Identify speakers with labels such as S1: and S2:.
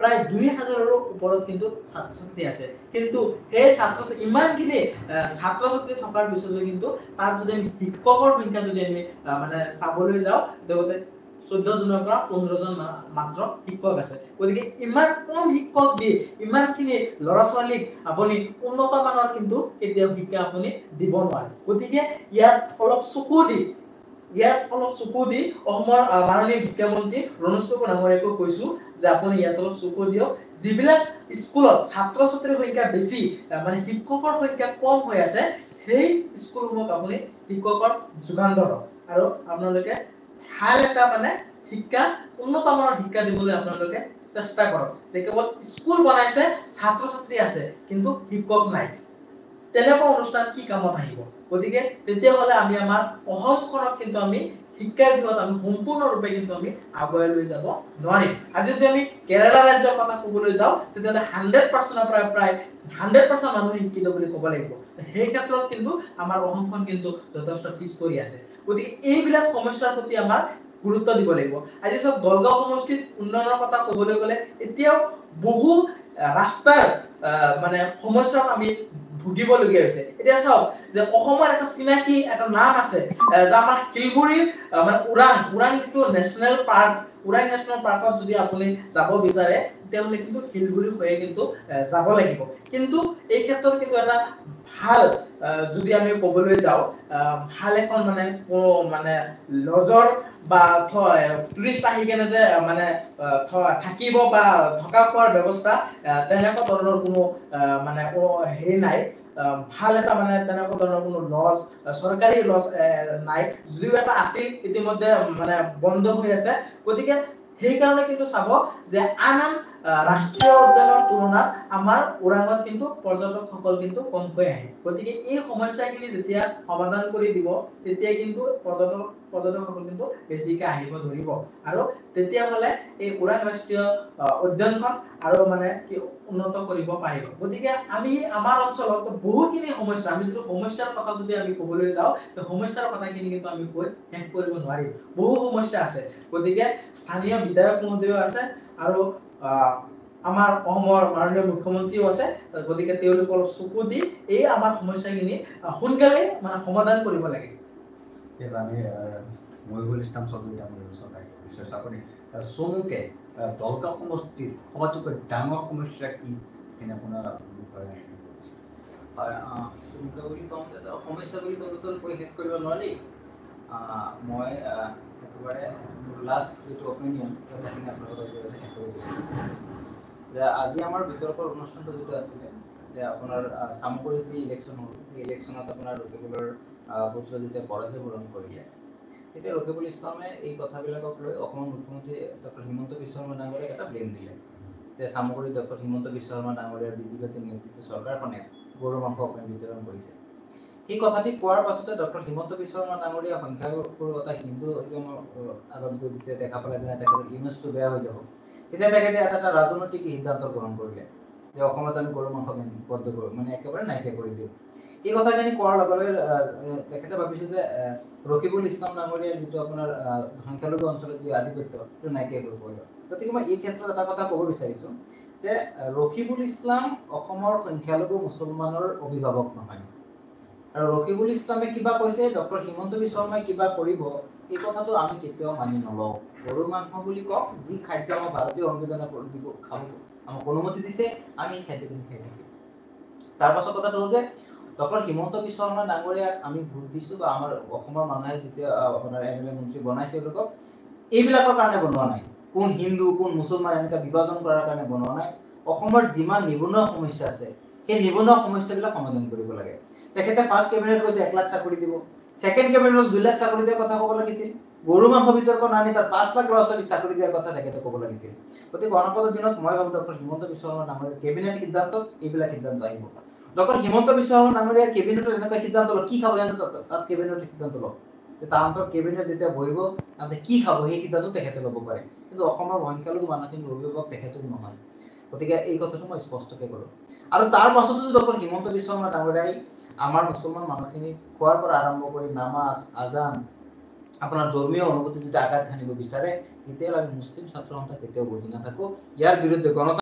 S1: প্ৰায় 2000ৰো ওপৰত কিন্তু ছাত্ৰ ছাত্ৰী আছে কিন্তু সেই ছাত্ৰ ইমানখিনি ছাত্ৰ ছাত্ৰী থকাৰ পিছতো কিন্তু তাত যদি আমি শিক্ষকৰ সংখ্যা যদি আমি মানে চাবলৈ যাওঁ তেতিয়াহ'লে 14 জনৰ পৰা 15 জন মাত্ৰ শিক্ষক আছে গতিকে ইমান কম শিক্ষক দি ইমানখিনি ল'ৰা ছোৱালীক আপুনি উন্নত মানৰ কিন্তু কেতিয়াও শিক্ষা আপুনি দিব নোৱাৰে গতিকে ইয়াত অলপ চকু দি অসমৰ মাননীয় শিক্ষামন্ত্ৰী ৰণোজ পেগু ডাঙৰীয়াকো কৈছো যে আপুনি ইয়াত অলপ চকু দিয়ক যিবিলাক স্কুলত ছাত্ৰ ছাত্ৰীৰ সংখ্যা বেছি মানে শিক্ষকৰ সংখ্যা কম হৈ আছে সেই স্কুলসমূহক আপুনি শিক্ষকৰ যোগান ধৰক আৰু আপোনালোকে ভাল এটা মানে শিক্ষা উন্নত মানৰ শিক্ষা দিবলৈ আপোনালোকে চেষ্টা কৰক যে কেৱল স্কুল বনাইছে ছাত্ৰ ছাত্ৰী আছে কিন্তু শিক্ষক নাই তেনেকুৱা অনুষ্ঠান কি কামত আহিব গতিকে তেতিয়াহ'লে আমি আমাৰ অসমখনক কিন্তু আমি শিক্ষাৰ দিশত আমি সম্পূৰ্ণৰূপে কিন্তু আমি আগুৱাই লৈ যাব নোৱাৰিম আজি যদি আমি কেৰালা ৰাজ্যৰ কথা ক'বলৈ যাওঁ তেতিয়াহ'লে 100% প্ৰায় 100% মানুহ শিক্ষিত বুলি ক'ব লাগিব সেই ক্ষেত্ৰত কিন্তু আমাৰ অসমখন কিন্তু যথেষ্ট পিছ পৰি আছে গতিকে এইবিলাক সমস্যাৰ প্ৰতি আমাৰ গুৰুত্ব দিব লাগিব আজি সব গলগাঁও সমষ্টিত উন্নয়নৰ কথা ক'বলৈ গ'লে এতিয়াও বহু ৰাস্তাৰ মানে সমস্যাক আমি ভুগিবলগীয়া হৈছে এতিয়া চাওক যে অসমৰ এটা চিনাকি এটা নাম আছে যে আমাৰ শিলগুৰি মানে ওৰাং যিটো নেশ্যনেল পাৰ্কত যদি আপুনি যাব বিচাৰে তেতিয়াহ'লে কিন্তু শিলগুৰি হৈয়ে কিন্তু যাব লাগিব কিন্তু এই ক্ষেত্ৰত কিন্তু এটা ভাল যদি আমি ক'বলৈ যাওঁ ভাল এখন মানে লজৰ বা টুৰিষ্ট আহি কেনে যে মানে থাকিব বা থকা খোৱাৰ ব্যৱস্থা তেনেকুৱা ধৰণৰ কোনো মানে হেৰি নাই ভাল এটা মানে তেনেকুৱা ধৰণৰ কোনো লজ চৰকাৰী লজ নাই যদিও এটা আছিল ইতিমধ্যে মানে বন্ধ হৈ আছে গতিকে সেইকাৰণে কিন্তু চাব যে আন ৰাষ্ট্ৰীয় উদ্যানৰ তুলনাত আমাৰ ওৰাঙত কিন্তু পৰ্যটকসকল কিন্তু কমকৈ আহে গতিকে এই সমস্যাখিনি যেতিয়া সমাধান কৰি দিব তেতিয়া কিন্তু পৰ্যটকসকল কিন্তু বেছিকৈ আহিব ধৰিব আৰু তেতিয়াহ'লে এই ওৰাং ৰাষ্ট্ৰীয় উদ্যানখন আৰু মানে কি উন্নত কৰিব পাৰিব গতিকে আমি আমাৰ অঞ্চলত বহুখিনি সমস্যা আমি যদি সমস্যাৰ কথা যদি আমি ক'বলৈ যাওঁ তো সমস্যাৰ কথাখিনি কিন্তু আমি কৈ শেষ কৰিব নোৱাৰিম বহু সমস্যা আছে গতিকে স্থানীয় বিধায়ক মহোদয় আছে আৰু আমাৰ অসমৰ মাননীয় মুখ্যমন্ত্ৰীও আছে গতিকে তেওঁলোকৰ চকু দি এই আমাৰ সমস্যাখিনি সোনকালে মানে সমাধান কৰিব লাগে
S2: আমি মহিবুল ইছলাম চৌধুৰী আপুনি চমুকে দলগাঁও সমষ্টিৰ সবাতোকৈ ডাঙৰ সমস্যা কি আপোনাৰ
S3: হয় চমুকে বুলি কওঁ সমস্যা বুলি ক'লেতো কৈ শেষ কৰিব নোৱাৰি মই একেবাৰে লাষ্ট যিটো অপিনিয়ন সেইখিনি আপোনালোকৰ জৰিয়তে শেষ কৰিব বিচাৰিছোঁ যে আজি আমাৰ বিতৰ্কৰ অনুষ্ঠানটো যিটো আছিলে যে আপোনাৰ চামগুৰিত যি ইলেকশ্যন হ'ল সেই ইলেকশ্যনত আপোনাৰ ৰকিবুলৰ পুত্ৰ যেতিয়া পৰাজয় বৰণ কৰিলে তেতিয়া ৰকিবুল ইছলামে এই কথাবিলাকক লৈ অসমৰ মুখ্যমন্ত্ৰী ডক্টৰ হিমন্ত বিশ্ব শৰ্মা ডাঙৰীয়াক এটা ব্লেম দিলে যে চামগুৰিত ডক্টৰ হিমন্ত বিশ্ব শৰ্মা ডাঙৰীয়াৰ বিজেপিৰ নেতৃত্বত চৰকাৰখনে গৰু মাংস আপুনি বিতৰণ কৰিছে সেই কথাটি কোৱাৰ পাছতে ডক্টৰ হিমন্ত বিশ্ব শৰ্মা ডাঙৰীয়া সংখ্যাগুৰুৰ এটা হিন্দু আগত গৈ যেতিয়া দেখা পালে যে তেখেতৰ ইমেজটো বেয়া হৈ যাব তেতিয়া তেখেতে এটা ৰাজনৈতিক সিদ্ধান্ত গ্ৰহণ কৰিলে যে অসমত আমি গৰু মাংস বন্ধ কৰোঁ মানে একেবাৰে নাইকিয়া কৰি দিওঁ এই কথাখিনি কোৱাৰ লগে লগে তেখেতে ভাবিছিল যে ৰকিবুল ইছলাম ডাঙৰীয়াৰ যিটো আপোনাৰ সংখ্যালঘু অঞ্চলত যি আধিপত্য সেইটো নাইকিয়া কৰিব লাগিব গতিকে মই এই ক্ষেত্ৰত এটা কথা ক'ব বিচাৰিছোঁ যে ৰকিবুল ইছলাম অসমৰ সংখ্যালঘু মুছলমানৰ অভিভাৱক নহয় আৰু ৰকিবুল ইছলামে কিবা কৈছে ডক্টৰ হিমন্ত বিশ্ব শৰ্মাই কিবা কৰিব এই কথাটো আমি কেতিয়াও মানি নলওঁ গৰুৰ মাংস বুলি কওক যি খাদ্য আমাৰ ভাৰতীয় সংবিধানে দিব খাব আমাক অনুমতি দিছে আমি এই খাদ্যখিনি খাই থাকিম তাৰ পাছত কথাটো হ'ল যে ডক্টৰ হিমন্ত বিশ্ব শৰ্মা ডাঙৰীয়াক আমি ভোট দিছোঁ বা আমাৰ অসমৰ মানুহে যেতিয়া আপোনাৰ এমএলএ মন্ত্ৰী বনাইছে তেওঁলোকক এইবিলাকৰ কাৰণে বনোৱা নাই কোন হিন্দু কোন মুছলমান এনেকৈ বিভাজন কৰাৰ কাৰণে বনোৱা নাই অসমৰ যিমান নিবনুৱা সমস্যা আছে সেই নিবনুৱা সমস্যাবিলাক সমাধান কৰিব লাগে তেখেতে ফাৰ্ষ্ট কেবিনেট কৈছে 1 লাখ চাকৰি দিব সেকেন্ড কেবিনেটত 2 লাখ চাকৰি দিয়াৰ কথা ক'ব লাগিছিল গৰু মাংস বিতৰ্ক নানি তাত 5 লাখ ল'ৰা ছোৱালীক চাকৰি দিয়াৰ কথা তেখেতে ক'ব লাগিছিল গতিকে গণপদৰ দিনত মই ভাবোঁ ডক্টৰ হিমন্ত বিশ্ব শৰ্মা ডাঙৰীয়াৰ কেবিনেট সিদ্ধান্তত এইবিলাক সিদ্ধান্ত আহিব ডক্টৰ হিমন্ত বিশ্ব শৰ্মা ডাঙৰীয়াৰ কেবিনেটত এনেকুৱা সিদ্ধান্ত লওক কি খাব তাত কেবিনেটত সিদ্ধান্ত লওক যে তাহাঁতৰ কেবিনেট যেতিয়া বহিব তাতে কি খাব সেই সিদ্ধান্ত তেখেতে ল'ব পাৰে কিন্তু অসমৰ সংখ্যালঘু মানুহখিনিৰ অভিভাৱক তেখেতো নহয় গতিকে এই কথাটো মই স্পষ্টকৈ ক'লোঁ আৰু তাৰ পাছতো ডক্টৰ হিমন্ত বিশ্ব শৰ্মা ডাঙৰীয়াই আমাৰ মুছলমান মানুহখিনি খোৱাৰ পৰা আৰম্ভ কৰি নামাজ আজান আপোনাৰ ধৰ্মীয় অনুভূতি যদি আঘাত সানিব বিচাৰে তেতিয়াহ'লে আমি মুছলিম ছাত্ৰ সন্থা কেতিয়াও বহি নাথাকো। ইয়াৰ বিৰুদ্ধে